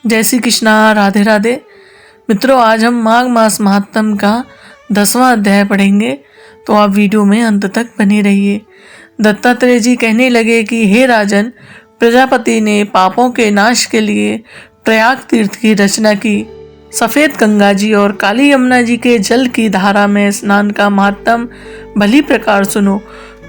जय श्री कृष्णा, राधे राधे। मित्रों, आज हम माघ मास महात्म का 10वां अध्याय पढ़ेंगे, तो आप वीडियो में अंत तक बने रहिए। दत्तात्रेय जी कहने लगे कि हे राजन, प्रजापति ने पापों के नाश के लिए प्रयाग तीर्थ की रचना की। सफेद गंगा जी और काली यमुना जी के जल की धारा में स्नान का महात्म भली प्रकार सुनो।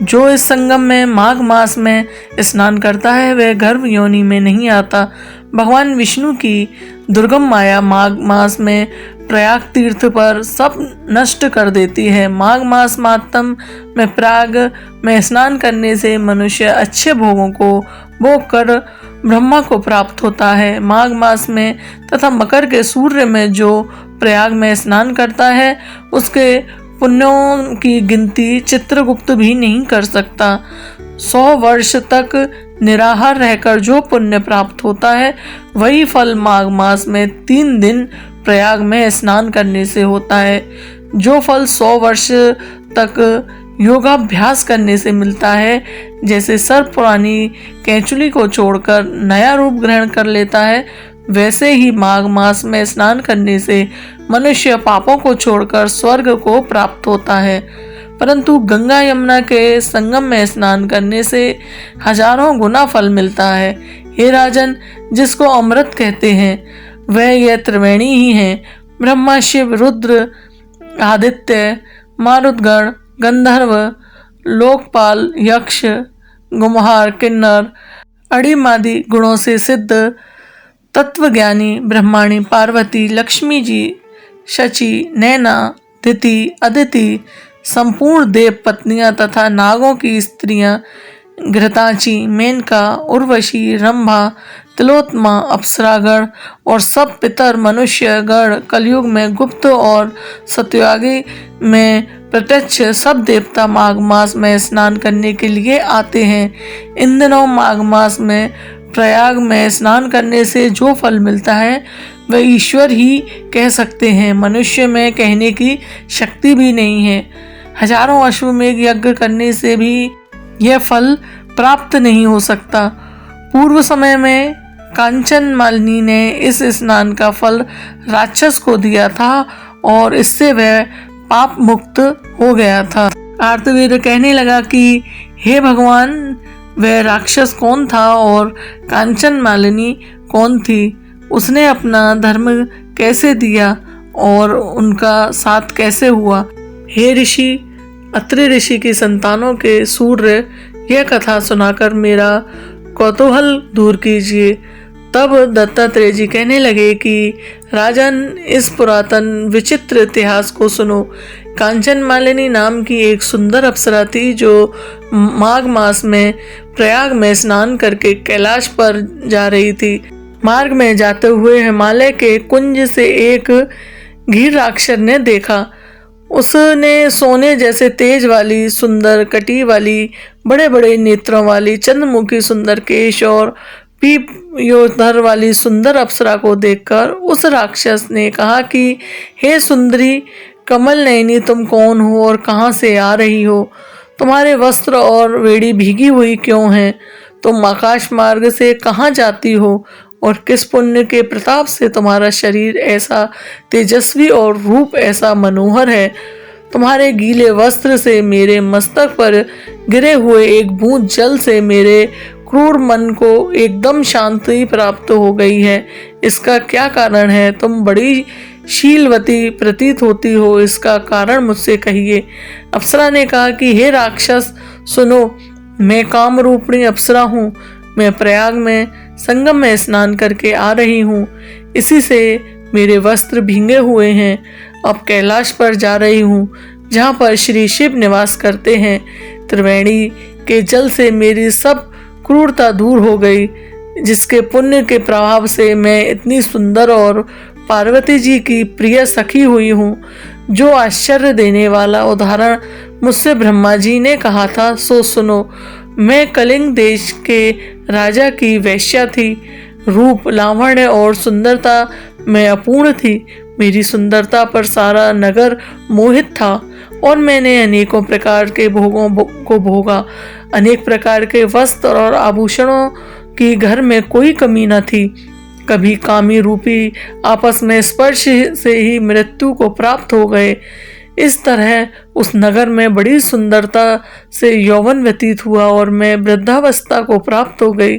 जो इस संगम में माघ मास में स्नान करता है वह गर्भ योनि में नहीं आता। भगवान विष्णु की दुर्गम माया माघ मास में प्रयाग तीर्थ पर सब नष्ट कर देती है। माघ मास महात्म में प्रयाग में स्नान करने से मनुष्य अच्छे भोगों को भोग कर ब्रह्मा को प्राप्त होता है। माघ मास में तथा मकर के सूर्य में जो प्रयाग में स्नान करता है उसके पुण्यों की गिनती चित्रगुप्त भी नहीं कर सकता। 100 वर्ष तक निराहार रहकर जो पुण्य प्राप्त होता है वही फल माघ मास में 3 दिन प्रयाग में स्नान करने से होता है। जो फल 100 वर्ष तक योगाभ्यास करने से मिलता है, जैसे सर्प पुरानी कैंचुली को छोड़कर नया रूप ग्रहण कर लेता है, वैसे ही माघ मास में स्नान करने से मनुष्य पापों को छोड़कर स्वर्ग को प्राप्त होता है। परंतु गंगा यमुना के संगम में स्नान करने से हजारों गुना फल मिलता है। हे राजन, जिसको अमृत कहते हैं वह यह त्रिवेणी ही है। ब्रह्मा, शिव, रुद्र, आदित्य, मारुतगण, गंधर्व, लोकपाल, यक्ष, गुम्हार, किन्नर, अड़िमादि गुणों से सिद्ध तत्वज्ञानी ब्रह्माणी, पार्वती, लक्ष्मी जी, शची, नैना, दिति, अदिति, संपूर्ण देव पत्नियां तथा नागों की स्त्रियां, घृताची, मेनका, उर्वशी, रंभा, तिलोत्मा, अप्सरागण और सब पितर मनुष्य गण, कलयुग में गुप्त और सत्यागी में प्रत्यक्ष सब देवता माघ मास में स्नान करने के लिए आते हैं। इन दिनों माघ मास में प्रयाग में स्नान करने से जो फल मिलता है वह ईश्वर ही कह सकते हैं। मनुष्य में कहने की शक्ति भी नहीं है। हजारों अश्वमेघ यज्ञ करने से भी यह फल प्राप्त नहीं हो सकता। पूर्व समय में कांचन मालिनी ने इस स्नान का फल राक्षस को दिया था और इससे वह पाप मुक्त हो गया था। कार्तवीर्य कहने लगा कि हे भगवान, वह राक्षस कौन था और कांचन मालिनी कौन थी? उसने अपना धर्म कैसे दिया और उनका साथ कैसे हुआ? हे ऋषि, अत्रि ऋषि की संतानों के सूर्य, यह कथा सुनाकर मेरा कौतूहल दूर कीजिए। तब दत्तात्रेय जी कहने लगे कि राजन, इस पुरातन विचित्र इतिहास को सुनो। कांचन मालिनी नाम की एक सुंदर अप्सरा थी जो माघ मास में प्रयाग में स्नान करके कैलाश पर जा रही थी। मार्ग में जाते हुए हिमालय के कुंज से एक घीर राक्षस ने देखा। उसने सोने जैसे तेज वाली, सुंदर कटी वाली, बड़े बड़े नेत्रों वाली, चंद्रमुखी सुंदर केश और पीप योधर वाली सुंदर अप्सरा को देखकर उस राक्षस ने कहा कि हे सुंदरी कमल नयनी, तुम कौन हो और कहाँ से आ रही हो? तुम्हारे वस्त्र और वेड़ी भीगी हुई क्यों हैं? तुम आकाश मार्ग से कहाँ जाती हो और किस पुण्य के प्रताप से तुम्हारा शरीर ऐसा तेजस्वी और रूप ऐसा मनोहर है? तुम्हारे गीले वस्त्र से मेरे मस्तक पर गिरे हुए एक बूंद जल से मेरे क्रूर मन को एकदम शांति प्राप्त हो गई है। इसका क्या कारण है? तुम बड़ी शीलवती प्रतीत होती हो, इसका कारण मुझसे कहिए। अप्सरा ने कहा कि हे राक्षस, सुनो, मैं काम रूपणी अप्सरा हूँ। मैं प्रयाग में संगम में स्नान करके आ रही हूँ। इसी से मेरे वस्त्र भींगे हुए हैं। अब कैलाश पर जा रही हूँ, जहाँ पर श्री शिव निवास करते हैं। त्रिवेणी के जल से मेरी सब क्रूरता दूर हो गई, जिसके पुण्य के प्रभाव से मैं इतनी सुंदर और पार्वती जी की प्रिय सखी हुई हूँ। जो आश्चर्य देने वाला उदाहरण मुझसे ब्रह्मा जी ने कहा था सो सुनो। मैं कलिंग देश के राजा की वेश्या थी। रूप, लावण्य और सुंदरता में अपूर्ण थी। मेरी सुंदरता पर सारा नगर मोहित था और मैंने अनेकों प्रकार के भोगों को भोगा। अनेक प्रकार के वस्त्र और आभूषणों की घर में कोई कमी न थी। कभी कामी रूपी आपस में स्पर्श से ही मृत्यु को प्राप्त हो गए। इस तरह उस नगर में बड़ी सुंदरता से यौवन व्यतीत हुआ और मैं वृद्धावस्था को प्राप्त हो गई।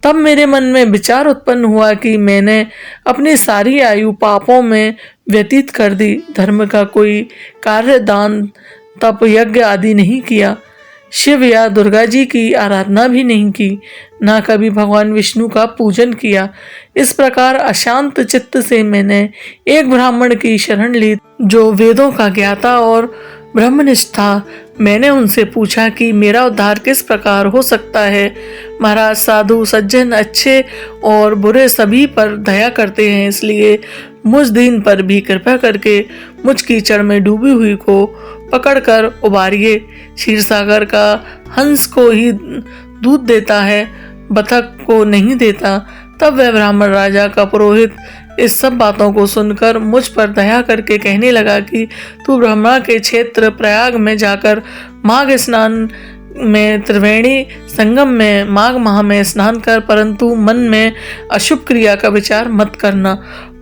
तब मेरे मन में विचार उत्पन्न हुआ कि मैंने अपनी सारी आयु पापों में व्यतीत कर दी, धर्म का कोई कार्य, दान, तप, यज्ञ आदि नहीं किया, शिव या दुर्गा जी की आराधना भी नहीं की, ना कभी भगवान विष्णु का पूजन किया। इस प्रकार अशांत चित्त से मैंने एक ब्राह्मण की शरण ली जो वेदों का ज्ञाता और ब्रह्मनिष्ठ था। मैंने उनसे पूछा कि मेरा उद्धार किस प्रकार हो सकता है। महाराज, साधु सज्जन अच्छे और बुरे सभी पर दया करते हैं, इसलिए मुझ दीन पर भी कृपा करके मुझ कीचड़ में डूबी हुई को पकड़कर उबारिए। क्षीर सागर का हंस को ही दूध देता है, बतख को नहीं देता। तब वह ब्राह्मण राजा का पुरोहित इस सब बातों को सुनकर मुझ पर दया करके कहने लगा कि तू ब्रह्मा के क्षेत्र प्रयाग में जाकर माघ स्नान में त्रिवेणी संगम में माघ माह में स्नान कर, परंतु मन में अशुभ क्रिया का विचार मत करना।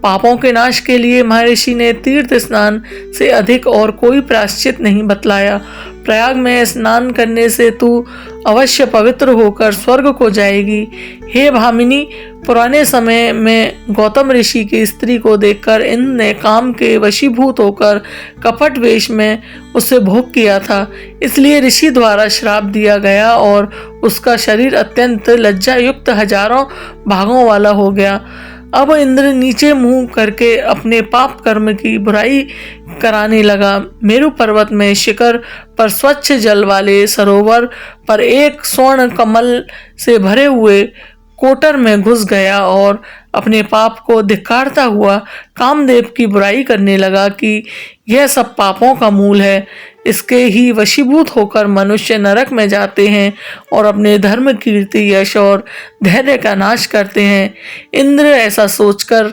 पापों के नाश के लिए महर्षि ने तीर्थ स्नान से अधिक और कोई प्रायश्चित नहीं बतलाया। प्रयाग में स्नान करने से तू अवश्य पवित्र होकर स्वर्ग को जाएगी। हे भामिनी, पुराने समय में गौतम ऋषि की स्त्री को देखकर इंद्र ने काम के वशीभूत होकर कपट वेश में उसे भोग किया था, इसलिए ऋषि द्वारा श्राप दिया गया और उसका शरीर अत्यंत लज्जा युक्त हजारों भागों वाला हो गया। अब इंद्र नीचे मुंह करके अपने पाप कर्म की बुराई कराने लगा। मेरु पर्वत में शिखर पर स्वच्छ जल वाले सरोवर पर एक स्वर्ण कमल से भरे हुए कोटर में घुस गया और अपने पाप को धिक्कारता हुआ कामदेव की बुराई करने लगा कि यह सब पापों का मूल है। इसके ही वशीभूत होकर मनुष्य नरक में जाते हैं और अपने धर्म, कीर्ति, यश और धैर्य का नाश करते हैं। इंद्र ऐसा सोचकर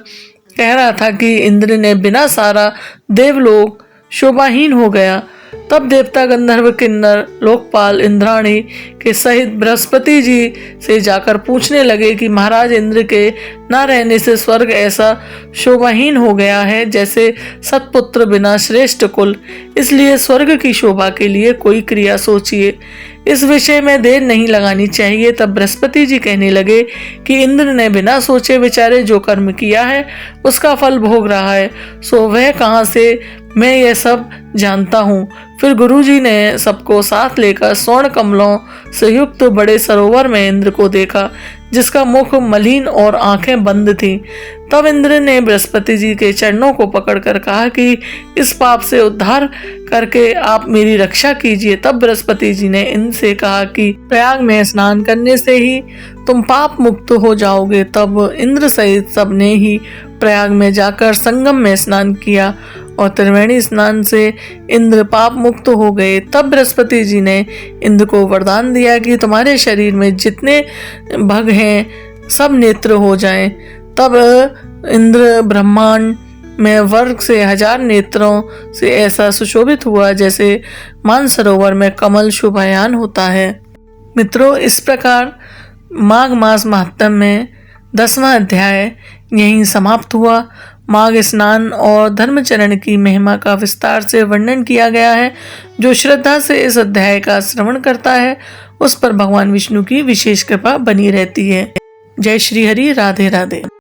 कह रहा था कि इंद्र ने बिना सारा देवलोक शोभाहीन हो गया। तब देवता, गंधर्व, किन्नर, लोकपाल, इंद्राणी के सहित बृहस्पति जी से जाकर पूछने लगे कि महाराज, इंद्र के न रहने से स्वर्ग ऐसा शोभाहीन हो गया है जैसे सतपुत्र बिना श्रेष्ठ कुल, इसलिए स्वर्ग की शोभा के लिए कोई क्रिया सोचिए, इस विषय में देर नहीं लगानी चाहिए। तब बृहस्पति जी कहने लगे कि इंद्र ने बिना सोचे विचारे जो कर्म किया है उसका फल भोग रहा है, सो वह कहाँ से मैं यह सब जानता हूँ। फिर गुरुजी ने सबको साथ लेकर स्वर्ण कमलों से युक्त बड़े सरोवर में इंद्र को देखा, जिसका मुख मलिन और आंखें बंद थीं। तब इंद्र ने बृहस्पति जी के चरणों को पकड़कर कहा कि इस पाप से उद्धार करके आप मेरी रक्षा कीजिए। तब बृहस्पति जी ने इनसे कहा कि प्रयाग में स्नान करने से ही तुम पाप मुक्त हो जाओगे। तब इंद्र सहित सबने ही प्रयाग में जाकर संगम में स्नान किया और त्रिवेणी स्नान से इंद्र पाप मुक्त हो गए। तब बृहस्पति जी ने इंद्र को वरदान दिया कि तुम्हारे शरीर में जितने भग हैं सब नेत्र हो जाएं। तब इंद्र ब्रह्मांड में वर्ग से 1000 नेत्रों से ऐसा सुशोभित हुआ जैसे मानसरोवर में कमल शोभायान होता है। मित्रों, इस प्रकार माघ मास महात्म्य में 10वां अध्याय यहीं समाप्त हुआ। माघ स्नान और धर्मचरण की महिमा का विस्तार से वर्णन किया गया है। जो श्रद्धा से इस अध्याय का श्रवण करता है उस पर भगवान विष्णु की विशेष कृपा बनी रहती है। जय श्री हरि। राधे राधे।